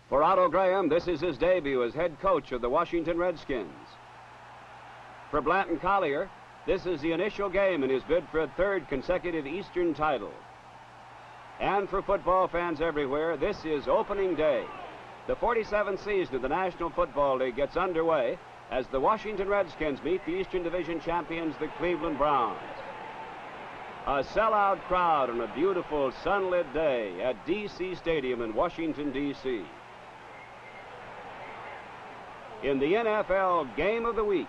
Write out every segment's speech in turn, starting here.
For Otto Graham, this is his debut as head coach of the Washington Redskins. For Blanton Collier, this is the initial game in his bid for a third consecutive Eastern title. And for football fans everywhere, this is opening day. The 47th season of the National Football League gets underway as the Washington Redskins meet the Eastern Division champions, the Cleveland Browns. A sellout crowd on a beautiful sunlit day at D.C. Stadium in Washington, D.C. In the NFL Game of the Week,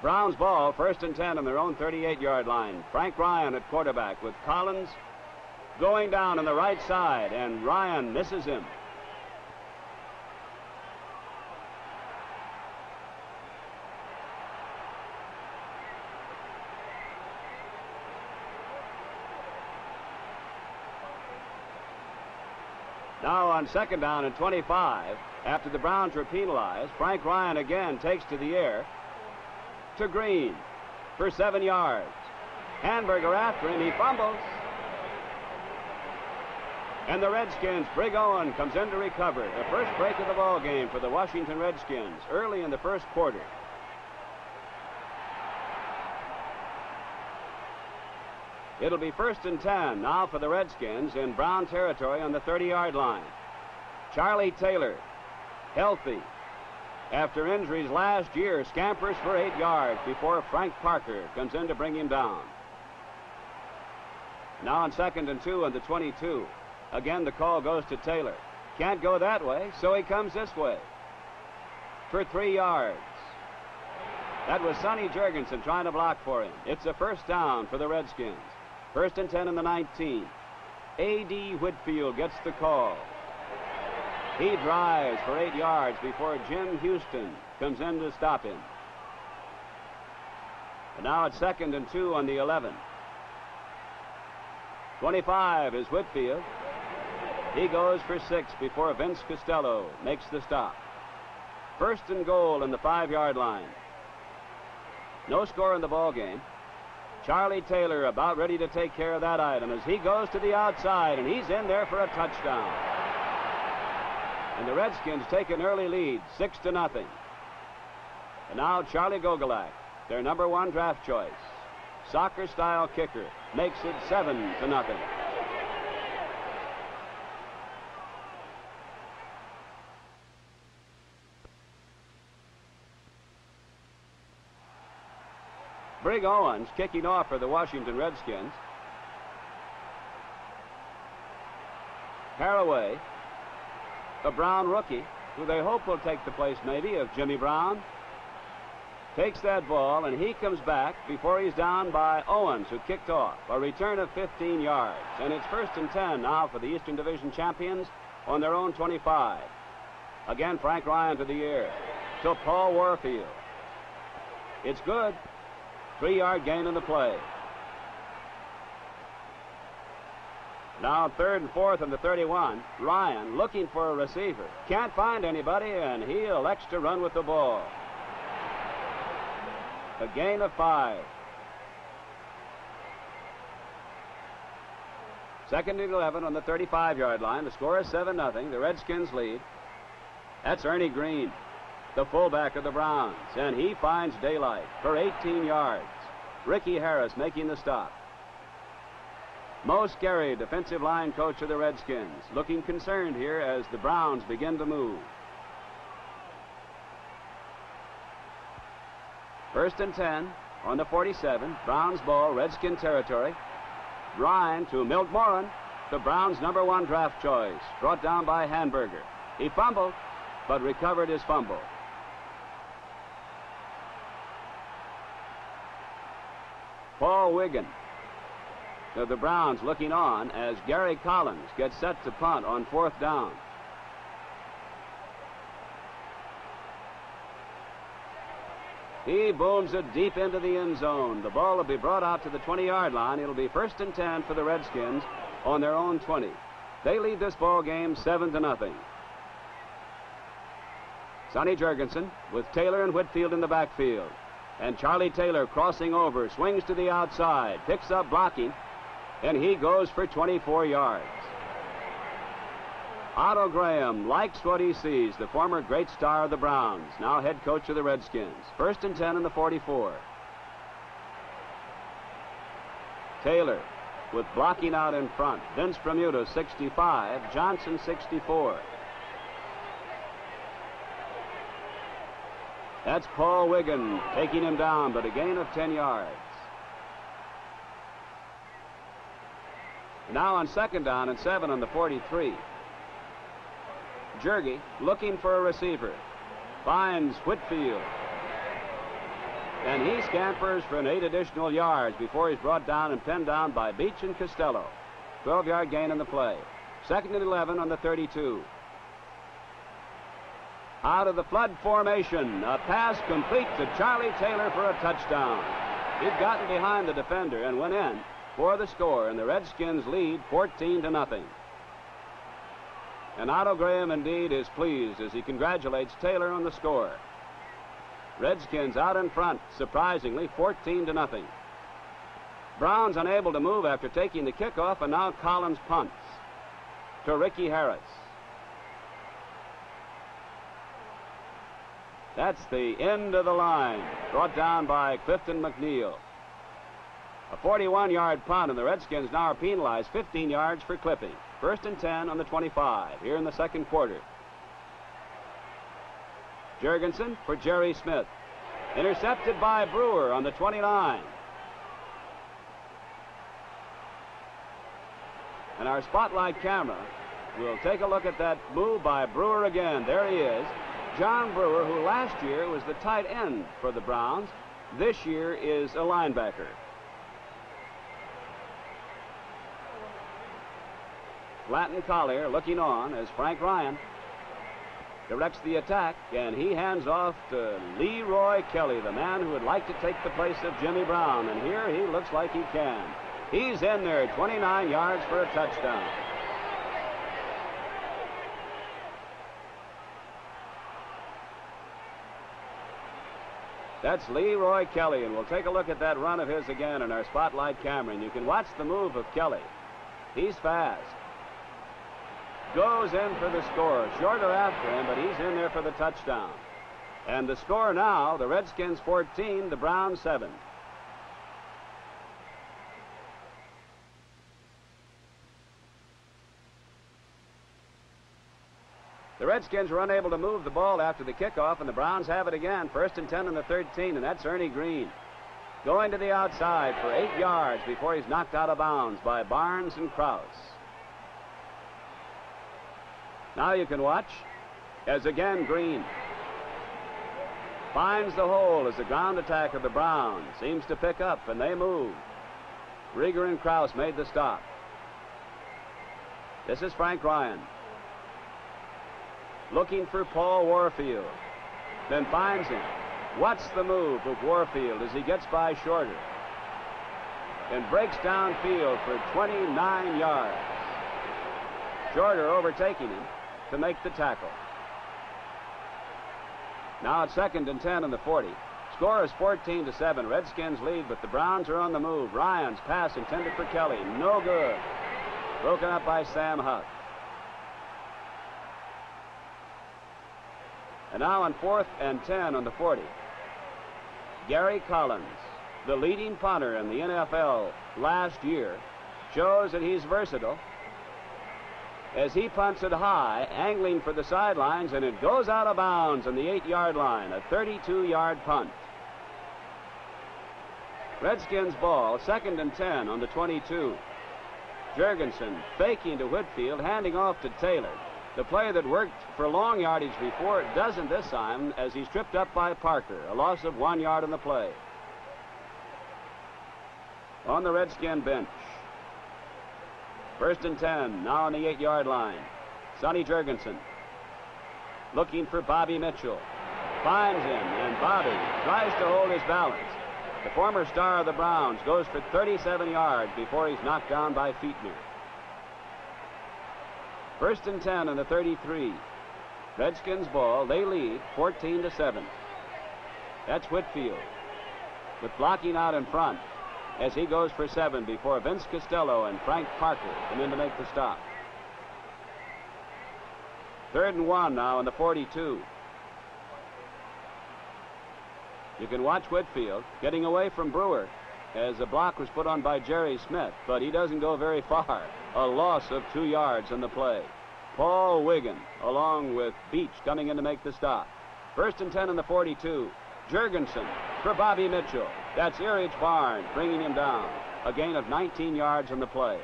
Browns ball, 1st and 10 on their own 38-yard line. Frank Ryan at quarterback with Collins going down on the right side, and Ryan misses him. Now on 2nd down and 25, after the Browns were penalized, Frank Ryan again takes to the air to Green for 7 yards. Hamburger after him, he fumbles. And the Redskins, Brig Owen comes in to recover. The first break of the ball game for the Washington Redskins early in the first quarter. It'll be 1st and 10 now for the Redskins in Brown territory on the 30-yard line. Charlie Taylor, healthy after injuries last year, scampers for 8 yards before Frank Parker comes in to bring him down. Now on 2nd and 2 on the 22. Again, the call goes to Taylor. Can't go that way, so he comes this way for 3 yards. That was Sonny Jurgensen trying to block for him. It's a 1st down for the Redskins. 1st and 10 on the 19. A.D. Whitfield gets the call. He drives for 8 yards before Jim Houston comes in to stop him. And now it's 2nd and 2 on the 11. 25 is Whitfield. He goes for 6 before Vince Costello makes the stop. 1st and goal in the 5-yard line. No score in the ball game. Charlie Taylor about ready to take care of that item as he goes to the outside, and he's in there for a touchdown. And the Redskins take an early lead, 6-0. And now Charlie Gogolak, their #1 draft choice, soccer-style kicker, makes it 7-0. Brig Owens kicking off for the Washington Redskins. Haraway, a Brown rookie, who they hope will take the place maybe of Jimmy Brown, takes that ball, and he comes back before he's down by Owens, who kicked off. A return of 15 yards, and it's 1st and 10 now for the Eastern Division champions on their own 25. Again, Frank Ryan to the air to Paul Warfield. It's good. 3-yard gain in the play. Now 3rd and 4th on the 31. Ryan looking for a receiver. Can't find anybody, and he elects to run with the ball. A gain of 5. 2nd and 11 on the 35-yard line. The score is 7-0. The Redskins lead. That's Ernie Green, the fullback of the Browns, and he finds daylight for 18 yards. Ricky Harris making the stop. Mo Scarry, defensive line coach of the Redskins, looking concerned here as the Browns begin to move. 1st and 10 on the 47. Browns ball, Redskin territory. Ryan to Milt Moran, the Browns' #1 draft choice, brought down by Hamburger. He fumbled, but recovered his fumble. Paul Wiggin of the Browns looking on as Gary Collins gets set to punt on 4th down. He booms it deep into the end zone. The ball will be brought out to the 20-yard line. It'll be 1st and 10 for the Redskins on their own 20. They lead this ball game 7-0. Sonny Jurgensen with Taylor and Whitfield in the backfield. And Charlie Taylor crossing over, swings to the outside, picks up blocking, and he goes for 24 yards. Otto Graham likes what he sees, the former great star of the Browns, now head coach of the Redskins. 1st and 10 in the 44. Taylor with blocking out in front. Vince Bermuda, 65. Johnson, 64. That's Paul Wiggin taking him down, but a gain of 10 yards. Now on 2nd down and 7 on the 43. Jergy looking for a receiver. Finds Whitfield. And he scampers for an 8 additional yards before he's brought down and pinned down by Beach and Costello. 12-yard gain in the play. 2nd and 11 on the 32. Out of the flood formation, a pass complete to Charlie Taylor for a touchdown. He'd gotten behind the defender and went in for the score, and the Redskins lead 14-0. And Otto Graham indeed is pleased as he congratulates Taylor on the score. Redskins out in front, surprisingly, 14-0. Browns unable to move after taking the kickoff, and now Collins punts to Ricky Harris. That's the end of the line, brought down by Clifton McNeil. A 41-yard punt, and the Redskins now are penalized 15 yards for clipping. 1st and 10 on the 25 here in the 2nd quarter. Jurgensen for Jerry Smith. Intercepted by Brewer on the 29. And our spotlight camera will take a look at that move by Brewer again. There he is. John Brewer, who last year was the tight end for the Browns, this year is a linebacker. Flatton Collier looking on as Frank Ryan directs the attack, and he hands off to Leroy Kelly, the man who would like to take the place of Jimmy Brown, and here he looks like he can. He's in there, 29 yards for a touchdown. That's Leroy Kelly, and we'll take a look at that run of his again in our spotlight camera, and you can watch the move of Kelly. He's fast. Goes in for the score. Shorter after him, but he's in there for the touchdown. And the score now, the Redskins 14, the Browns 7. The Redskins were unable to move the ball after the kickoff, and the Browns have it again. 1st and 10 on the 13, and that's Ernie Green. Going to the outside for 8 yards before he's knocked out of bounds by Barnes and Krause. Now you can watch as again Green finds the hole as the ground attack of the Browns seems to pick up, and they move. Rieger and Krause made the stop. This is Frank Ryan looking for Paul Warfield, then finds him. What's the move of Warfield as he gets by Shorter and breaks downfield for 29 yards. Shorter overtaking him to make the tackle. Now it's 2nd and 10 in the 40. Score is 14-7. Redskins lead, but the Browns are on the move. Ryan's pass intended for Kelly. No good. Broken up by Sam Huff. And now on 4th and 10 on the 40. Gary Collins, the leading punter in the NFL last year, shows that he's versatile as he punts it high, angling for the sidelines, and it goes out of bounds on the 8-yard line, a 32-yard punt. Redskins ball, 2nd and 10 on the 22. Jurgensen faking to Whitfield, handing off to Taylor. The play that worked for long yardage before, it doesn't this time as he's tripped up by Parker, a loss of 1 yard on the play. On the Redskin bench. 1st and 10, now on the 8-yard line. Sonny Jurgensen looking for Bobby Mitchell. Finds him, and Bobby tries to hold his balance. The former star of the Browns goes for 37 yards before he's knocked down by Fietner. 1st and 10 on the 33. Redskins ball. They lead 14-7. That's Whitfield. with blocking out in front as he goes for 7 before Vince Costello and Frank Parker come in to make the stop. 3rd and 1 now in the 42. You can watch Whitfield getting away from Brewer as the block was put on by Jerry Smith, but he doesn't go very far. A loss of 2 yards in the play. Paul Wiggin along with Beach coming in to make the stop. 1st and 10 in the 42. Jurgensen for Bobby Mitchell. That's Erich Barnes bringing him down. A gain of 19 yards in the play.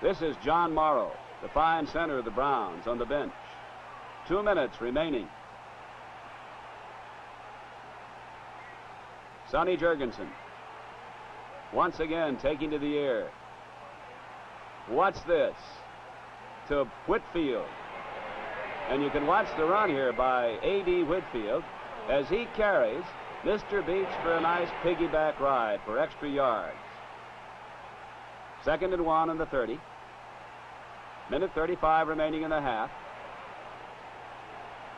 This is John Morrow, the fine center of the Browns, on the bench. 2 minutes remaining. Sonny Jurgensen once again taking to the air. What's this? To Whitfield. And you can watch the run here by A.D. Whitfield as he carries Mr. Beach for a nice piggyback ride for extra yards. 2nd and 1 in the 30. Minute 35 remaining in the half.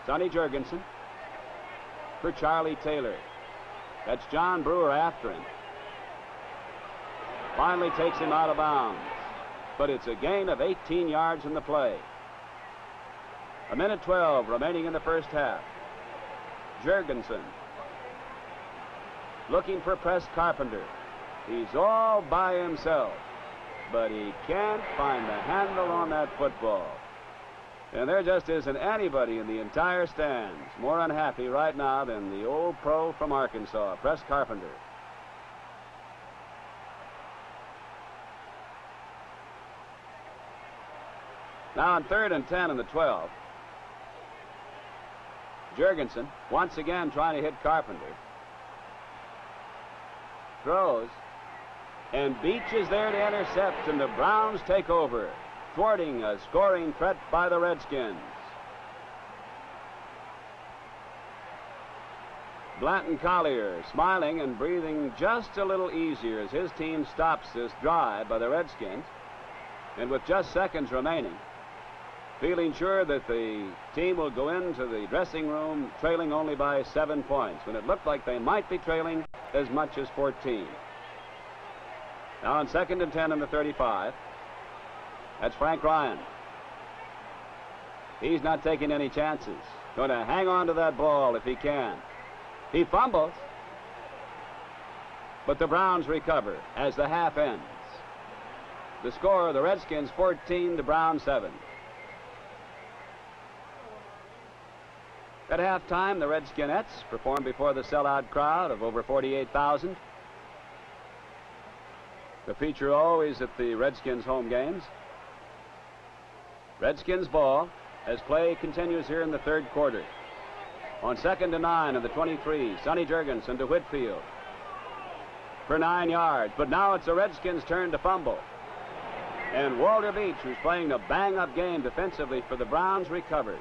Sonny Jurgensen for Charlie Taylor. That's John Brewer after him. Finally takes him out of bounds. But it's a gain of 18 yards in the play. A minute 12 remaining in the first half. Jurgensen looking for Press Carpenter. He's all by himself, but he can't find the handle on that football. And there just isn't anybody in the entire stands more unhappy right now than the old pro from Arkansas, Press Carpenter. Now on 3rd and 10 in the 12. Jurgensen once again trying to hit Carpenter. Throws. And Beach is there to intercept, and the Browns take over, thwarting a scoring threat by the Redskins. Blanton Collier smiling and breathing just a little easier as his team stops this drive by the Redskins. And with just seconds remaining, feeling sure that the team will go into the dressing room trailing only by 7 points, when it looked like they might be trailing as much as 14. Now on 2nd and 10 in the 35. That's Frank Ryan. He's not taking any chances. Going to hang on to that ball if he can. He fumbles. But the Browns recover as the half ends. The score, the Redskins 14, the Browns 7. At halftime, the Redskinettes performed before the sellout crowd of over 48,000. The feature always at the Redskins home games. Redskins ball as play continues here in the 3rd quarter. On 2nd and 9 of the 23, Sonny Jurgensen to Whitfield for 9 yards. But now it's the Redskins' turn to fumble. And Walter Beach, who's playing a bang-up game defensively for the Browns, recovers.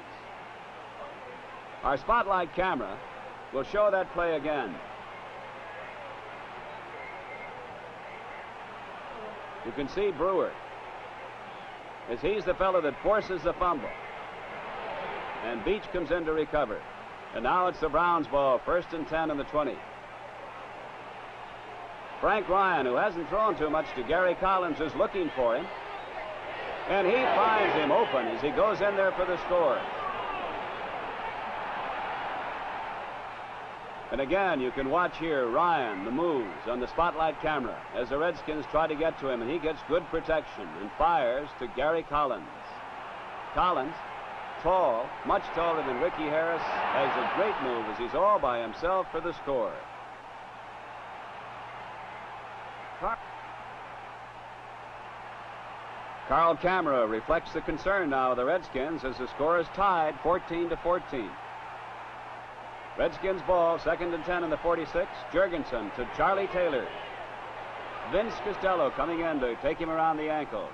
Our spotlight camera will show that play again. You can see Brewer as he's the fellow that forces the fumble. And Beach comes in to recover. And now it's the Browns' ball, 1st and 10 in the 20. Frank Ryan, who hasn't thrown too much to Gary Collins, is looking for him. And he finds him open as he goes in there for the score. And again, you can watch here Ryan, the moves on the spotlight camera as the Redskins try to get to him, and he gets good protection and fires to Gary Collins. Collins, tall, much taller than Ricky Harris, has a great move as he's all by himself for the score. Carl Camera reflects the concern now of the Redskins as the score is tied 14-14. Redskins ball, 2nd and 10 in the 46. Jurgensen to Charlie Taylor. Vince Costello coming in to take him around the ankles.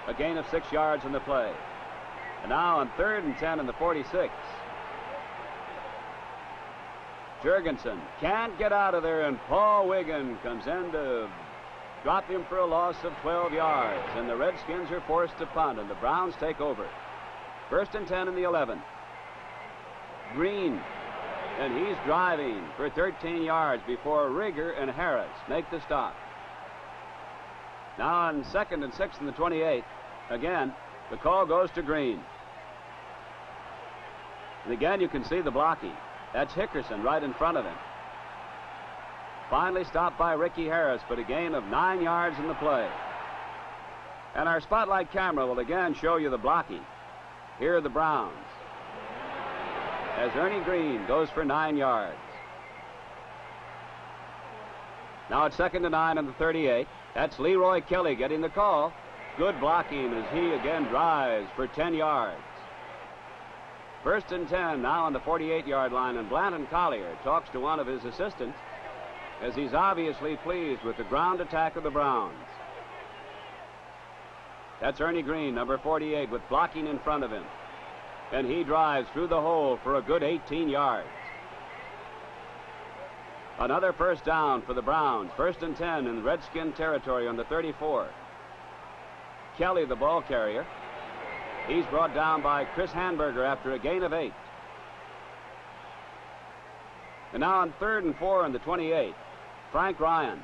A gain of 6 yards in the play. And now on 3rd and 10 in the 46. Jurgensen can't get out of there, and Paul Wiggin comes in to drop him for a loss of 12 yards. And the Redskins are forced to punt, and the Browns take over. 1st and 10 in the 11. Green And he's driving for 13 yards before Rieger and Harris make the stop. Now on 2nd and 6 in the 28, again, the call goes to Green. And again, you can see the blocking. That's Hickerson right in front of him. Finally stopped by Ricky Harris, but a gain of 9 yards in the play. And our spotlight camera will again show you the blocking. Here are the Browns, as Ernie Green goes for 9 yards. Now it's 2nd and 9 in the 38. That's Leroy Kelly getting the call. Good blocking as he again drives for 10 yards. 1st and 10 now on the 48-yard line, and Blanton Collier talks to one of his assistants as he's obviously pleased with the ground attack of the Browns. That's Ernie Green, number 48, with blocking in front of him. And he drives through the hole for a good 18 yards. Another first down for the Browns. 1st and 10 in Redskin territory on the 34. Kelly, the ball carrier. He's brought down by Chris Hanberger after a gain of 8. And now on 3rd and 4 in the 28, Frank Ryan.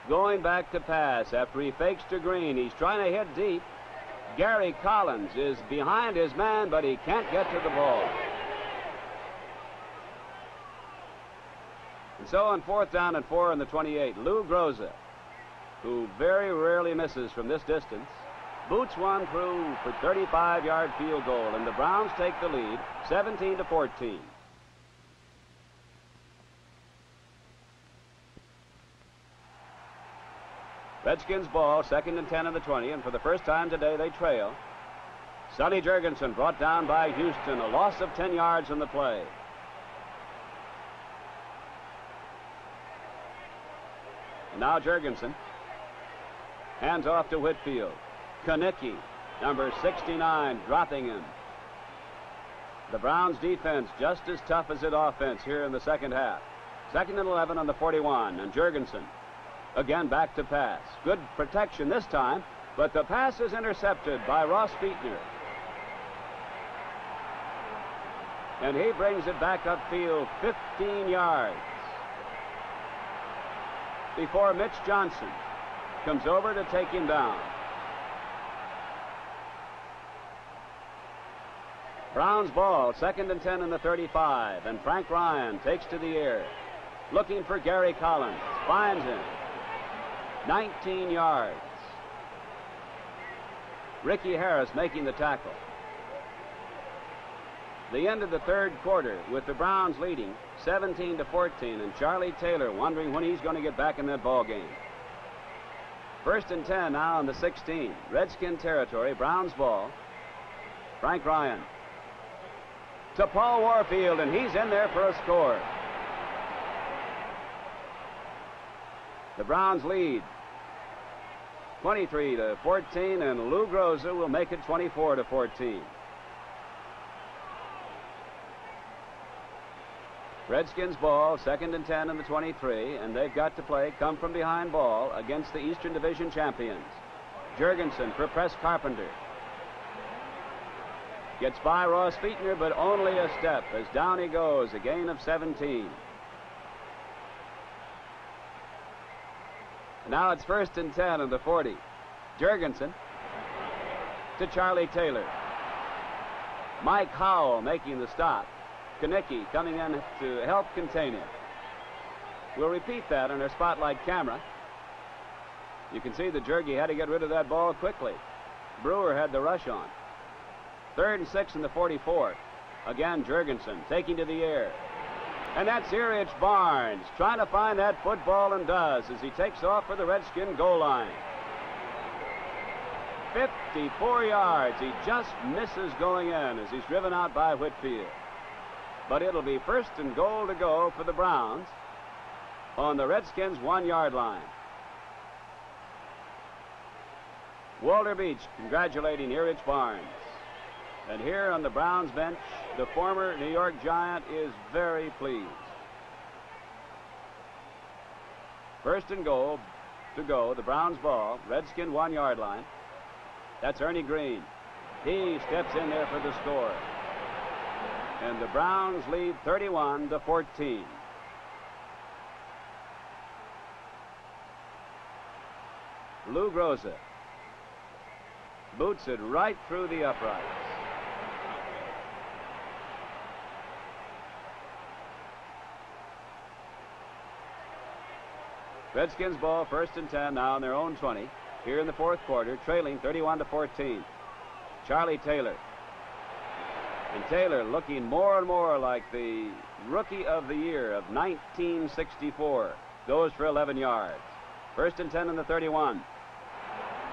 Going back to pass after he fakes to Green. He's trying to hit deep. Gary Collins is behind his man, but he can't get to the ball. And so on 4th down and 4 in the 28, Lou Groza, who very rarely misses from this distance, boots one through for 35-yard field goal, and the Browns take the lead 17-14. Redskins ball, 2nd and 10 in the 20, and for the first time today they trail. Sonny Jurgensen brought down by Houston, a loss of 10 yards in the play. And now Jurgensen hands off to Whitfield. Kanicki, number 69, dropping him. The Browns defense just as tough as its offense here in the second half. 2nd and 11 on the 41, and Jurgensen again back to pass. Good protection this time, but the pass is intercepted by Ross Fietner. And he brings it back upfield 15 yards before Mitch Johnson comes over to take him down. Browns ball, 2nd and 10 in the 35, and Frank Ryan takes to the air, looking for Gary Collins, finds him. 19 yards. Ricky Harris making the tackle. The end of the 3rd quarter with the Browns leading 17-14, and Charlie Taylor wondering when he's going to get back in that ball game. 1st and 10 now on the 16. Redskin territory, Browns ball. Frank Ryan to Paul Warfield, and he's in there for a score. The Browns lead 23-14, and Lou Groza will make it 24-14. Redskins ball, 2nd and 10 in the 23, and they've got to play come from behind ball against the Eastern Division champions. Jurgensen for Press Carpenter. Gets by Ross Fietner, but only a step as down he goes, a gain of 17. Now it's 1st and 10 in the 40. Jurgensen to Charlie Taylor. Mike Howell making the stop. Kanicki coming in to help contain him. We'll repeat that on our spotlight camera. You can see that Jurgie had to get rid of that ball quickly. Brewer had the rush on. 3rd and 6 in the 44. Again, Jurgensen taking to the air. And that's Erich Barnes trying to find that football, and does as he takes off for the Redskin goal line. 54 yards. He just misses going in as he's driven out by Whitfield. But it'll be 1st and goal to go for the Browns on the Redskins' 1-yard line. Walter Beach congratulating Erich Barnes. And here on the Browns bench, the former New York Giant is very pleased. 1st and goal to go, the Browns ball, Redskin 1-yard line. That's Ernie Green. He steps in there for the score. and the Browns lead 31-14. Lou Groza boots it right through the uprights. Redskins ball, 1st and 10 now on their own 20 here in the 4th quarter, trailing 31-14. Charlie Taylor. And Taylor looking more and more like the Rookie of the Year of 1964. Goes for 11 yards. 1st and 10 in the 31.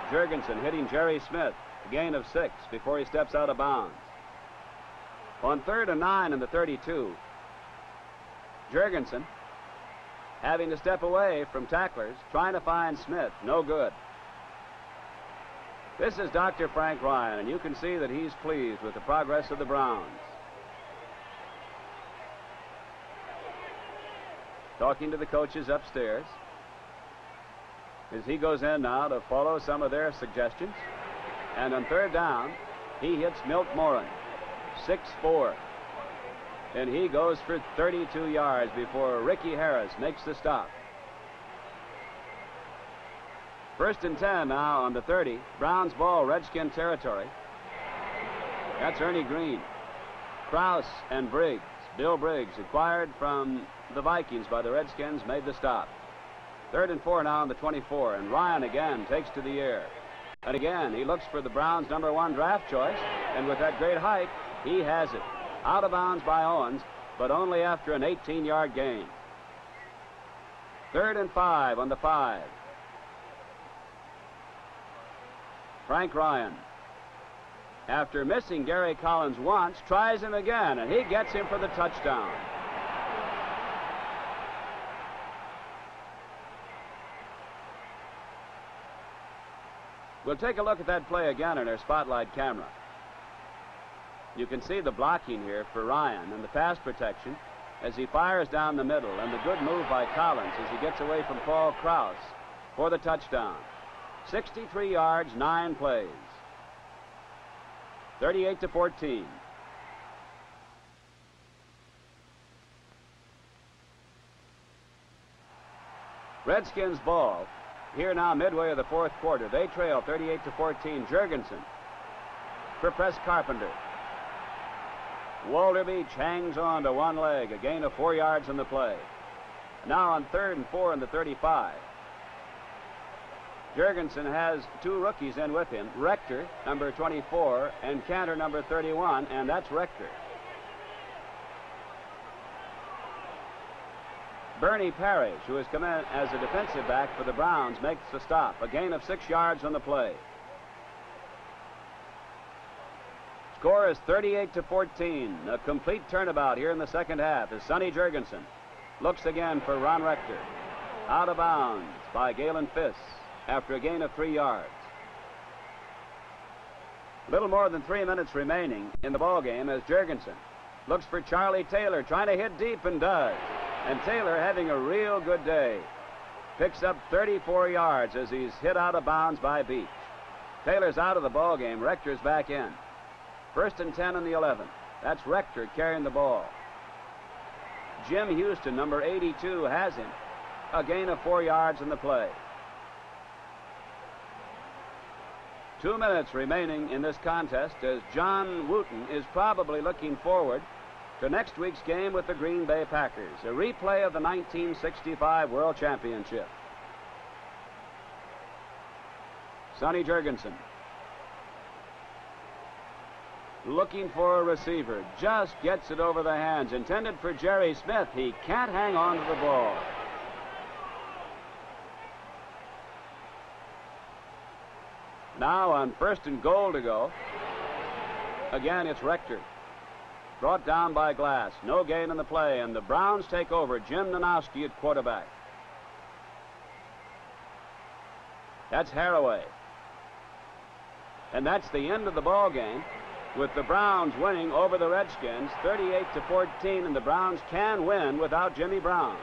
Jurgensen hitting Jerry Smith, a gain of 6 before he steps out of bounds. On 3rd and 9 in the 32, Jurgensen having to step away from tacklers, trying to find Smith. No good. This is Dr. Frank Ryan, and you can see that he's pleased with the progress of the Browns. Talking to the coaches upstairs as he goes in now to follow some of their suggestions. And on 3rd down, he hits Milt Morin, 6'4". And he goes for 32 yards before Ricky Harris makes the stop. 1st and 10 now on the 30. Browns ball, Redskin territory. That's Ernie Green. Krause and Briggs. Bill Briggs, acquired from the Vikings by the Redskins, made the stop. 3rd and 4 now on the 24. And Ryan again takes to the air. And again, he looks for the Browns' #1 draft choice. And with that great height, he has it. Out of bounds by Owens, but only after an 18-yard gain. 3rd and 5 on the 5. Frank Ryan, after missing Gary Collins once, tries him again, and he gets him for the touchdown. We'll take a look at that play again in our spotlight camera. You can see the blocking here for Ryan and the pass protection as he fires down the middle, and the good move by Collins as he gets away from Paul Krause for the touchdown. 63 yards, 9 plays. 38-14. Redskins ball. Here now midway of the 4th quarter. They trail 38-14. Jurgensen for Press Carpenter. Walter Beach hangs on to one leg, a gain of 4 yards in the play. Now on 3rd and 4 in the 35. Jurgensen has 2 rookies in with him, Rector, number 24, and Cantor, number 31, and that's Rector. Bernie Parrish, who has come in as a defensive back for the Browns, makes the stop, a gain of 6 yards on the play. Score is 38-14. A complete turnabout here in the 2nd half as Sonny Jurgensen looks again for Ron Rector. Out of bounds by Galen Fiss after a gain of 3 yards. Little more than 3 minutes remaining in the ball game as Jurgensen looks for Charlie Taylor, trying to hit deep, and does. And Taylor having a real good day. Picks up 34 yards as he's hit out of bounds by Beach. Taylor's out of the ball game. Rector's back in. 1st and 10 in the 11. That's Rector carrying the ball. Jim Houston, number 82, has him. A gain of 4 yards in the play. 2 minutes remaining in this contest as John Wooten is probably looking forward to next week's game with the Green Bay Packers, a replay of the 1965 World Championship. Sonny Jurgensen looking for a receiver, just gets it over the hands, intended for Jerry Smith. He can't hang on to the ball. Now on 1st and goal to go. Again, it's Rector. Brought down by Glass. No gain in the play, and the Browns take over. Jim Nanowski at quarterback. That's Haraway. And that's the end of the ball game, with the Browns winning over the Redskins 38-14, and the Browns can win without Jimmy Brown.